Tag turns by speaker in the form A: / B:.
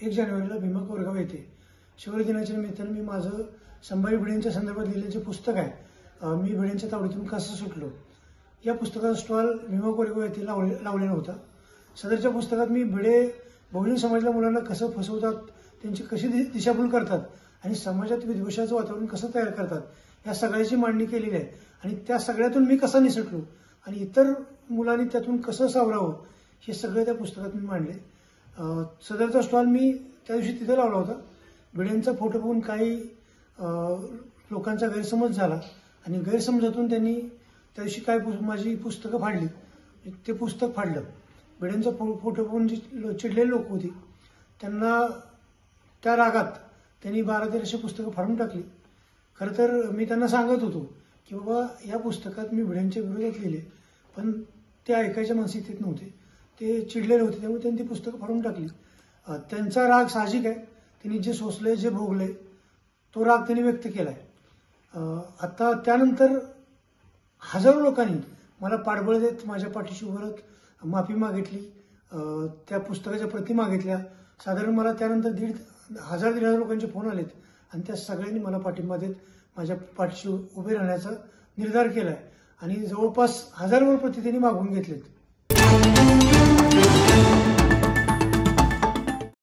A: 1 जानेवारीला भीमा कोरेगाव येथे शिवजयंती दिनाच्या निमित्तानं मी माझं संभाजी भिडेंच्या संदर्भात लिहिलेलं जे पुस्तक आहे, मी भिडेंच्या तावडीतून कसं सुटलो, या पुस्तकाचा स्टॉल भीमा कोरेगाव येथे लावलेला होता. सदरच्या पुस्तकात मी भिडे बहुजन समाजातल्या मुलांना कसं फसवतात, त्यांची कशी दिशाभूल करतात आणि समाजात विद्वेषाचं वातावरण कसं तयार करतात, या सगळ्याची मांडणी केलेली आहे. आणि त्या सगळ्यातून मी कसा निसटलो आणि इतर मुलांनी त्यातून कसं सावरावं, हे सगळं त्या पुस्तकात मी मांडले. सदरचा स्टॉल मी त्या दिवशी तिथे लावला होता. भिडेंचा फोटो बघून काही लोकांचा गैरसमज झाला आणि गैरसमजातून त्यांनी त्या दिवशी काय माझी पुस्तकं फाडली, ते पुस्तक फाडलं. भिडेंचा फोटो बघून जी चिडलेली लोक होती त्यांना त्या रागात त्यांनी 12-1300 पुस्तकं फाडून टाकली. खरं तर मी त्यांना सांगत होतो की बाबा या पुस्तकात मी भिडेंच्या विरोधात लिहिले, पण ते ऐकायच्या मानसिकतेत नव्हते, ते चिडलेले होते, त्यामुळे त्यांनी ती पुस्तकं फाडून टाकली. त्यांचा राग साहजिक आहे, त्यांनी जे सोसले जे भोगले तो राग त्यांनी व्यक्त केलाय. आता त्यानंतर हजारो लोकांनी मला पाठबळ देत माझ्या पाठीशी उभं राहत माफी मागितली, त्या पुस्तकाच्या प्रती मागितल्या. साधारण मला त्यानंतर 1,000-1,500 लोकांचे फोन आलेत आणि त्या सगळ्यांनी मला पाठिंबा देत माझ्या पाठीशी उभे राहण्याचा निर्धार केलाय आणि जवळपास 1000वर प्रती त्यांनी मागून घेतलेत.